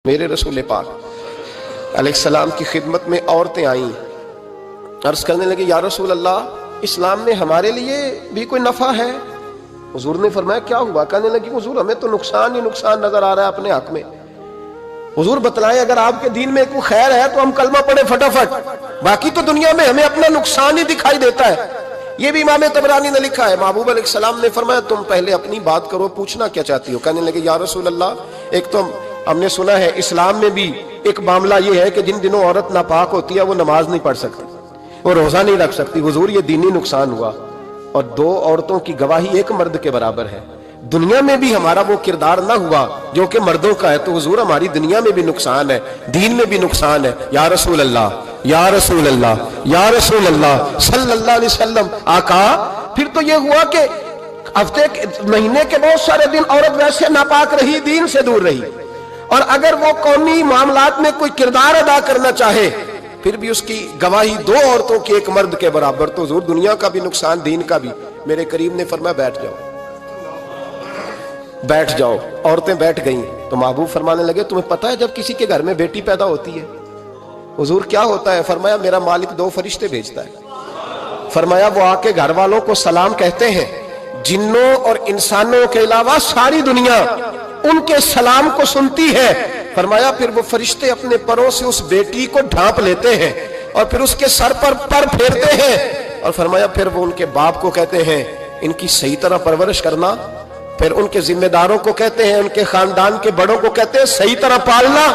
میرے رسول پاک علیہ السلام کی خدمت میں عورتیں آئیں، عرض کرنے لگے یا رسول اللہ اسلام میں ہمارے لیے بھی کوئی نفع ہے؟ حضور نے فرمایا کیا ہوا؟ کہنے لگی حضور ہمیں تو نقصان ہی نقصان نظر آ رہا ہے اپنے حق میں۔ حضور بتلائیں اگر آپ کے دین میں کوئی خیر ہے تو ہم کلمہ پڑھیں فٹافٹ، باقی تو دنیا میں ہمیں اپنا نقصان ہی دکھائی دیتا ہے۔ یہ بھی امام طبرانی نے لکھا ہے، محبوب علیہ السلام نے فرمایا تم پہلے اپنی بات کرو، پوچھنا کیا چاہتی ہو؟ کہنے لگے یا رسول اللہ ایک تو ہم نے سنا ہے اسلام میں بھی ایک معاملہ یہ ہے کہ جن دنوں عورت ناپاک ہوتی ہے وہ نماز نہیں پڑھ سکتی، وہ روزہ نہیں رکھ سکتی۔ حضور یہ دینی نقصان ہوا، اور دو عورتوں کی گواہی ایک مرد کے برابر ہے۔ دنیا میں بھی ہمارا وہ کردار نہ ہوا جو کہ مردوں کا ہے تو حضور ہماری دنیا میں بھی نقصان ہے، دین میں بھی نقصان ہے۔ یا رسول اللہ یا رسول اللہ یا رسول اللہ صلی اللہ علیہ وسلم آقا، پھر تو یہ ہوا کہ ہفتے مہینے کے بہت سارے دن عورت ویسے ناپاک رہی، دین سے دور رہی، اور اگر وہ قومی معاملات میں کوئی کردار ادا کرنا چاہے پھر بھی اس کی گواہی دو عورتوں کی ایک مرد کے برابر، تو حضور دنیا کا بھی نقصان دین کا بھی۔ میرے کریم نے فرمایا بیٹھ جاؤ بیٹھ جاؤ۔ عورتیں بیٹھ گئیں تو محبوب فرمانے لگے تمہیں پتہ ہے جب کسی کے گھر میں بیٹی پیدا ہوتی ہے حضور کیا ہوتا ہے؟ فرمایا میرا مالک دو فرشتے بھیجتا ہے، فرمایا وہ آ کے گھر والوں کو سلام کہتے ہیں، جنوں اور انسانوں کے علاوہ ساری دنیا ان کے سلام کو سنتی ہے۔ فرمایا پھر وہ فرشتے اپنے پروں سے اس بیٹی کو ڈھانپ لیتے ہیں اور پھر اس کے سر پر پر پھیرتے ہیں، اور فرمایا پھر وہ ان کے باپ کو کہتے ہیں ان کی صحیح طرح پرورش کرنا، پھر ان کے ذمہ داروں کو کہتے ہیں، ان کے خاندان کے بڑوں کو کہتے ہیں صحیح طرح پالنا۔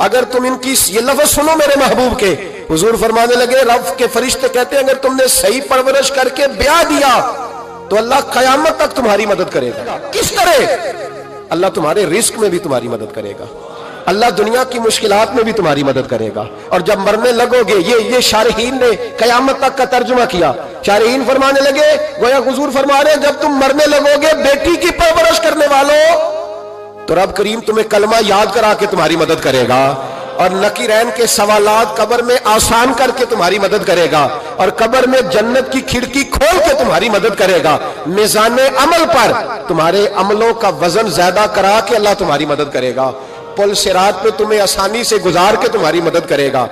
اگر تم ان کی یہ لفظ سنو میرے محبوب کے، حضور فرمانے لگے رب کے فرشتے کہتے ہیں اگر تم نے صحیح پرورش کر کے بیاہ دیا تو اللہ قیامت تک تمہاری مدد کرے گا۔ کس طرح؟ اللہ تمہارے رزق میں بھی تمہاری مدد کرے گا، اللہ دنیا کی مشکلات میں بھی تمہاری مدد کرے گا، اور جب مرنے لگو گے یہ شارحین نے قیامت تک کا ترجمہ کیا۔ شارحین فرمانے لگے گویا حضور فرما رہے ہیں جب تم مرنے لگو گے بیٹی کی پرورش کرنے والوں تو رب کریم تمہیں کلمہ یاد کرا کے تمہاری مدد کرے گا، اور نکیرین کے سوالات قبر میں آسان کر کے تمہاری مدد کرے گا، اور قبر میں جنت کی کھڑکی کھول کے تمہاری مدد کرے گا، میزان عمل پر تمہارے عملوں کا وزن زیادہ کرا کے اللہ تمہاری مدد کرے گا، پل صراط پہ تمہیں آسانی سے گزار کے تمہاری مدد کرے گا۔